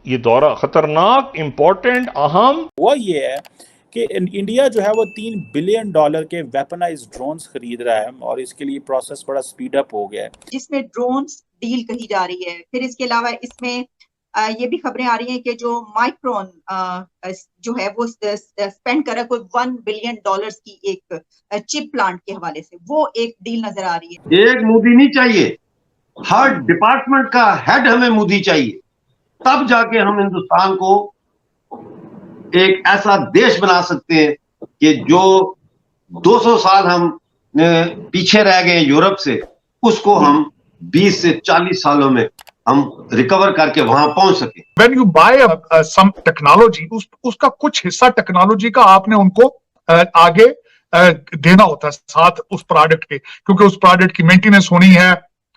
ये दौरा खतरनाक, इंपॉर्टेंट, अहम। वो ये है कि इंडिया जो है वो $3 बिलियन के वेपनाइज्ड ड्रोन्स खरीद रहा है और इसके लिए प्रोसेस बड़ा स्पीड अप हो गया है, जिसमें ड्रोन्स डील कही जा रही है। फिर इसके अलावा इसमें ये भी खबरें आ रही हैं कि जो माइक्रोन जो है वो स्पेंड कर रहा है कोई $1 बिलियन की एक चिप प्लांट के हवाले से, वो एक डील नजर आ रही है। एक मोदी नहीं चाहिए, हर डिपार्टमेंट का हेड हमें मोदी चाहिए, तब जाके हम हिंदुस्तान को एक ऐसा देश बना सकते हैं कि जो 200 साल हम पीछे रह गए यूरोप से, उसको हम 20 से 40 सालों में हम रिकवर करके वहां पहुंच सके। When you buy some technology, उसका कुछ हिस्सा टेक्नोलॉजी का आपने उनको आगे देना होता है साथ उस प्रोडक्ट के, क्योंकि उस प्रोडक्ट की मेंटेनेंस होनी है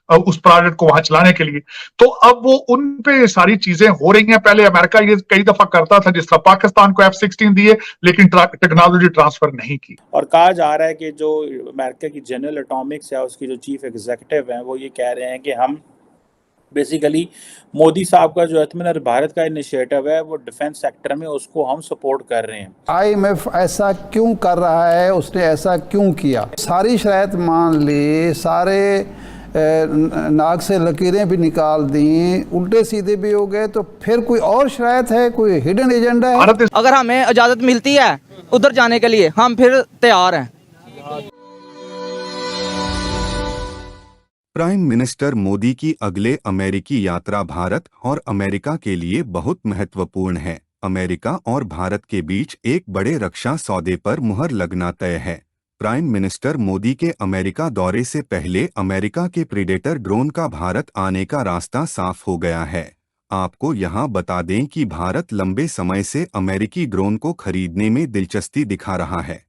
उस प्रोडक्ट को वहां चलाने के लिए। तो अब वो उन पे सारी चीजें हो रही हैं। पहले अमेरिका ये कई दफा करता था, जिस तरह पाकिस्तान को F-16 दिए लेकिन टेक्नोलॉजी ट्रांसफर नहीं की। और कहा जा रहा है कि जो अमेरिका की जनरल एटॉमिक्स है उसकी जो चीफ एग्जीक्यूटिव हैं वो ये कह रहे हैं कि हम बेसिकली मोदी साहब का जो आत्मनिर्भर भारत का इनिशिएटिव है वो डिफेंस सेक्टर में, उसको हम सपोर्ट कर रहे हैं। IMF ऐसा क्यों कर रहा है, उसने ऐसा क्यों किया? सारी शराइत मान ली, सारे नाक से लकीरें भी निकाल दी, उल्टे सीधे भी हो गए, तो फिर कोई और शराइत है, कोई हिडन एजेंडा है? अगर हमें इजाजत मिलती है उधर जाने के लिए हम फिर तैयार हैं। प्राइम मिनिस्टर मोदी की अगले अमेरिकी यात्रा भारत और अमेरिका के लिए बहुत महत्वपूर्ण है। अमेरिका और भारत के बीच एक बड़े रक्षा सौदे पर मुहर लगना तय है। प्राइम मिनिस्टर मोदी के अमेरिका दौरे से पहले अमेरिका के प्रीडेटर ड्रोन का भारत आने का रास्ता साफ हो गया है। आपको यहां बता दें कि भारत लंबे समय से अमेरिकी ड्रोन को खरीदने में दिलचस्पी दिखा रहा है,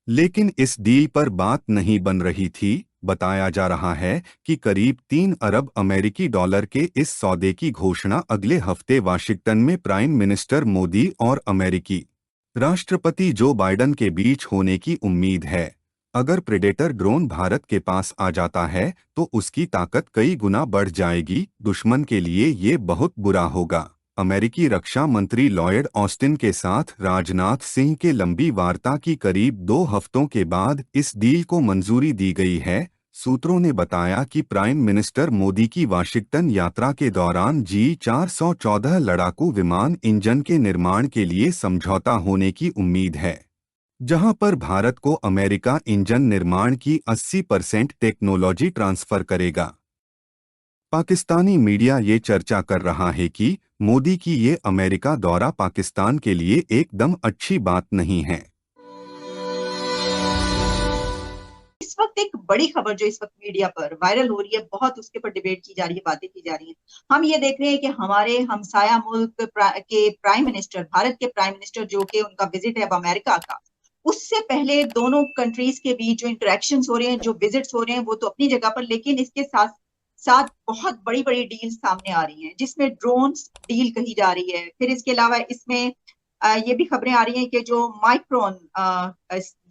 लेकिन इस डील पर बात नहीं बन रही थी। बताया जा रहा है कि करीब 3 अरब अमेरिकी डॉलर के इस सौदे की घोषणा अगले हफ्ते वाशिंगटन में प्राइम मिनिस्टर मोदी और अमेरिकी राष्ट्रपति जो बाइडन के बीच होने की उम्मीद है। अगर प्रेडेटर ड्रोन भारत के पास आ जाता है तो उसकी ताकत कई गुना बढ़ जाएगी। दुश्मन के लिए ये बहुत बुरा होगा। अमेरिकी रक्षा मंत्री लॉयड ऑस्टिन के साथ राजनाथ सिंह के लंबी वार्ता की करीब 2 हफ्तों के बाद इस डील को मंजूरी दी गई है। सूत्रों ने बताया कि प्राइम मिनिस्टर मोदी की वाशिंगटन यात्रा के दौरान G414 लड़ाकू विमान इंजन के निर्माण के लिए समझौता होने की उम्मीद है, जहां पर भारत को अमेरिका इंजन निर्माण की 80% टेक्नोलॉजी ट्रांसफर करेगा। पाकिस्तानी मीडिया ये चर्चा कर रहा है कि मोदी की ये अमेरिका दौरा पाकिस्तान के लिए एकदम अच्छी बात नहीं है। इस वक्त एक बड़ी खबर जो इस वक्त मीडिया पर वायरल हो रही है, बहुत उसके ऊपर डिबेट की जा रही है, बातें की जा रही हैं। हम ये देख रहे हैं कि हमारे हमसाया मुल्क के प्राइम मिनिस्टर, भारत के प्राइम मिनिस्टर जो कि उनका विजिट है अब अमेरिका का, उससे पहले दोनों कंट्रीज के बीच जो इंटरेक्शंस हो रहे हैं, जो विजिट्स हो रहे हैं, वो तो अपनी जगह पर, लेकिन इसके साथ साथ बहुत बड़ी बड़ी डील सामने आ रही हैं, जिसमें ड्रोन्स डील कही जा रही है। फिर इसके अलावा इसमें ये भी खबरें आ रही हैं कि जो माइक्रोन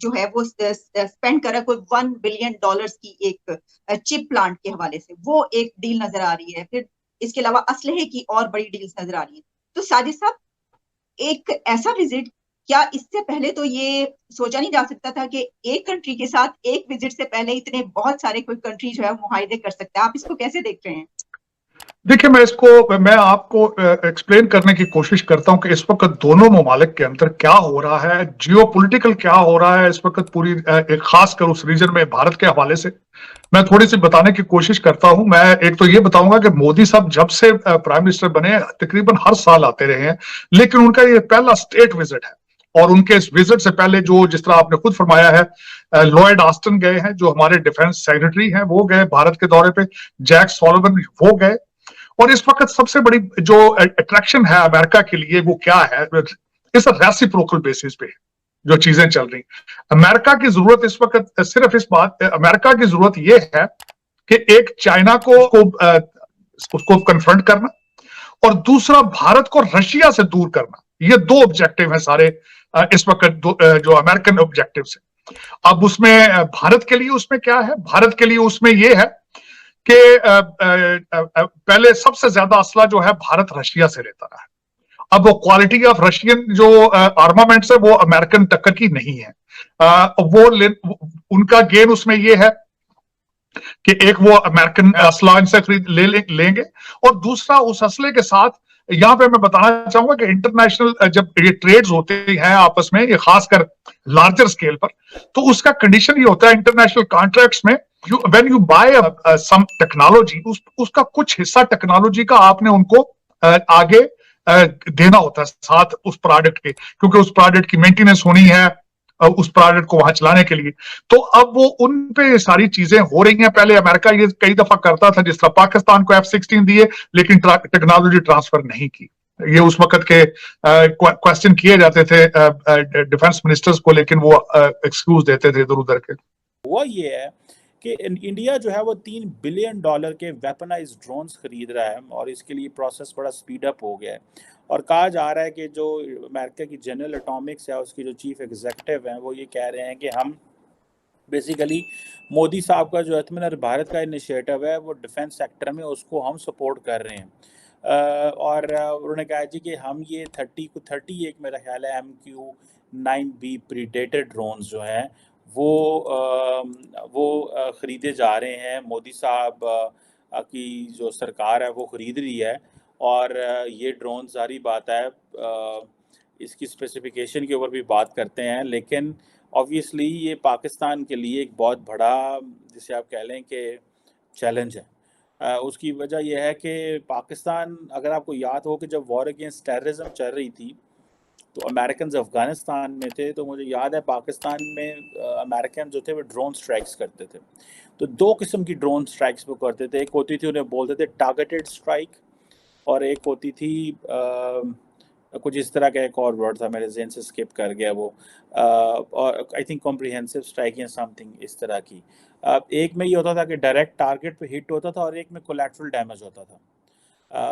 जो है वो स्पेंड कर रहा है कोई $1 बिलियन की एक चिप प्लांट के हवाले से, वो एक डील नजर आ रही है। फिर इसके अलावा असलहे की और बड़ी डील्स नजर आ रही है। तो साजिद साहब, एक ऐसा विजिट, क्या इससे पहले तो ये सोचा नहीं जा सकता था कि एक कंट्री के साथ एक विजिट से पहले इतने बहुत सारे कोई कंट्री जो है मुआहिदे कर सकते हैं? आप इसको कैसे देख रहे हैं? देखिए, मैं आपको एक्सप्लेन करने की कोशिश करता हूं कि इस वक्त दोनों ममालिक के अंदर क्या हो रहा है, जियोपॉलिटिकल क्या हो रहा है इस वक्त पूरी एक खासकर उस रीजन में भारत के हवाले से मैं थोड़ी सी बताने की कोशिश करता हूं। मैं एक तो ये बताऊंगा कि मोदी साहब जब से प्राइम मिनिस्टर बने तकरीबन हर साल आते रहे हैं, लेकिन उनका ये पहला स्टेट विजिट है। और उनके इस विजिट से पहले जो, जिस तरह आपने खुद फरमाया है, लॉयड ऑस्टिन गए हैं, जो हमारे डिफेंस सेक्रेटरी हैं, वो गए भारत के दौरे पे, जैक सॉलिवन वो गए। और इस वक्त सबसे बड़ी जो अट्रैक्शन है अमेरिका के लिए वो क्या है, इस रेसिप्रोकल बेसिस पे जो चीजें चल रही। अमेरिका की जरूरत इस वक्त सिर्फ अमेरिका की जरूरत ये है कि एक चाइना को उसको कन्फ्रंट करना और दूसरा भारत को रशिया से दूर करना। ये 2 ऑब्जेक्टिव है सारे इस वक्त जो अमेरिकन ऑब्जेक्टिव है। अब उसमें भारत के लिए उसमें क्या है? भारत के लिए उसमें यह है कि पहले सबसे ज्यादा असला जो है भारत रशिया से लेता रहा है। अब वो क्वालिटी ऑफ रशियन जो आर्मामेंट्स है वो अमेरिकन टक्कर की नहीं है। उनका गेन उसमें ये है कि एक वो अमेरिकन असला इनसे खरीद लेंगे, और दूसरा उस असले के साथ यहां पे मैं बताना चाहूंगा कि इंटरनेशनल जब ये ट्रेड्स होते हैं आपस में, ये खासकर लार्जर स्केल पर, तो उसका कंडीशन ये होता है इंटरनेशनल कॉन्ट्रैक्ट्स में, when you buy some technology, उसका कुछ हिस्सा टेक्नोलॉजी का आपने उनको आगे देना होता है साथ उस प्रोडक्ट के, क्योंकि उस प्रोडक्ट की मेंटेनेंस होनी है उस प्रोडक्ट को वहां चलाने के लिए। तो अब वो उन पे सारी चीजें हो रही हैं। पहले अमेरिका ये कई दफा करता था, जिस तरह पाकिस्तान को F-16 दिए लेकिन टेक्नोलॉजी ट्रांसफर नहीं की। ये उस वक्त के क्वेश्चन किए जाते थे डिफेंस मिनिस्टर्स को, लेकिन वो एक्सक्यूज देते थे इधर उधर के। हुआ ये है कि इंडिया जो है वो $3 बिलियन के वेपनाइज्ड ड्रोन्स खरीद रहा है, और इसके लिए प्रोसेस बड़ा स्पीड अप हो गया है। और कहा जा रहा है कि जो अमेरिका की जनरल एटॉमिक्स है उसकी जो चीफ एग्जीक्यूटिव हैं वो ये कह रहे हैं कि हम बेसिकली मोदी साहब का जो आत्मनिर्भर भारत का इनिशिएटिव है वो डिफेंस सेक्टर में उसको हम सपोर्ट कर रहे हैं। और उन्होंने कहा जी कि हम ये 31 मेरा ख्याल है MQ-9B प्रीडेटर ड्रोन्स जो हैं वो ख़रीदे जा रहे हैं। मोदी साहब की जो सरकार है वो ख़रीद रही है, और ये ड्रोन सारी बात है इसकी स्पेसिफिकेशन के ऊपर भी बात करते हैं, लेकिन ऑब्वियसली ये पाकिस्तान के लिए एक बहुत बड़ा, जिसे आप कह लें कि चैलेंज है। उसकी वजह यह है कि पाकिस्तान, अगर आपको याद हो कि जब वॉर अगेंस्ट टेररिज्म चल रही थी तो अमेरिकन अफ़गानिस्तान में थे, तो मुझे याद है पाकिस्तान में अमेरिकन जो थे वो ड्रोन स्ट्राइक्स करते थे। तो 2 किस्म की ड्रोन स्ट्राइक्स वो करते थे। एक होती थी, उन्हें बोलते थे टारगेटेड स्ट्राइक, और एक होती थी कुछ इस तरह का एक और वर्ड था, मेरे ज़हन से स्किप कर गया वो, और आई थिंक कॉम्प्रिहेंसिव स्ट्राइक या समथिंग इस तरह की। एक में ये होता था कि डायरेक्ट टारगेट पे हिट होता था, और एक में कोलैटरल डैमेज होता था।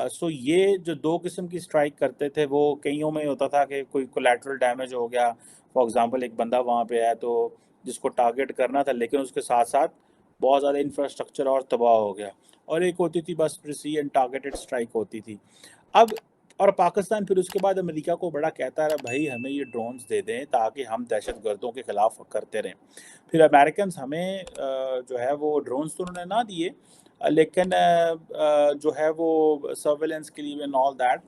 सो ये जो 2 किस्म की स्ट्राइक करते थे, वो कईयों में होता था कि कोई कोलैटरल डैमेज हो गया, फॉर एग्जांपल एक बंदा वहाँ पे है तो जिसको टारगेट करना था, लेकिन उसके साथ साथ बहुत ज़्यादा इंफ्रास्ट्रक्चर और तबाह हो गया। और एक होती थी बस प्रिसीजन टारगेटेड स्ट्राइक होती थी। अब और पाकिस्तान फिर उसके बाद अमेरिका को बड़ा कहता रहा, भाई हमें ये ड्रोन्स दे दें ताकि हम दहशतगर्दों के ख़िलाफ़ करते रहें। फिर अमेरिकन हमें जो है वो ड्रोन्स तो उन्होंने ना दिए, लेकिन जो है वो सर्वेलेंस के लिए एंड ऑल दैट,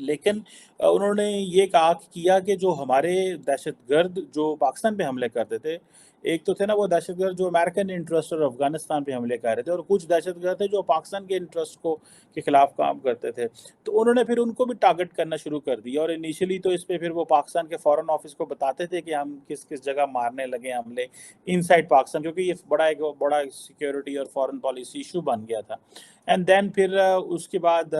लेकिन उन्होंने ये किया कि जो हमारे दहशतगर्द जो पाकिस्तान पे हमले करते थे, एक तो थे ना वो दहशतगर्द जो अमेरिकन इंटरेस्ट और अफ़गानिस्तान पे हमले कर रहे थे, और कुछ दहशतगर्द थे जो पाकिस्तान के इंटरेस्ट को के ख़िलाफ़ काम करते थे। तो उन्होंने फिर उनको भी टारगेट करना शुरू कर दिया, और इनिशियली तो इस पे फिर वो पाकिस्तान के फ़ॉरेन ऑफिस को बताते थे कि हम किस किस जगह मारने लगे हमले इनसाइड पाकिस्तान, क्योंकि ये बड़ा सिक्योरिटी और फॉरेन पॉलिसी इशू बन गया था। एंड देन फिर उसके बाद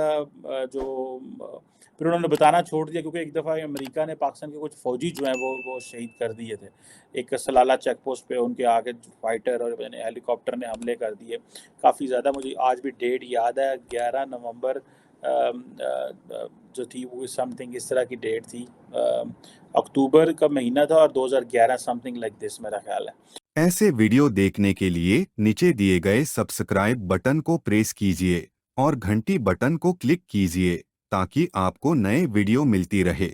फिर उन्होंने बताना छोड़ दिया, क्योंकि एक दफ़ा अमेरिका ने पाकिस्तान के कुछ फ़ौजी जो हैं वो शहीद कर दिए थे। एक सलाला चेक पोस्ट पे उनके आगे फाइटर और हेलीकॉप्टर ने हमले कर दिए काफ़ी ज़्यादा। मुझे आज भी डेट याद है, 11 नवंबर जो थी वो समथिंग इस तरह की डेट थी, अक्टूबर का महीना था, और 2011 समथिंग लाइक दिस मेरा ख्याल है। ऐसे वीडियो देखने के लिए नीचे दिए गए सब्सक्राइब बटन को प्रेस कीजिए और घंटी बटन को क्लिक कीजिए ताकि आपको नए वीडियो मिलती रहे।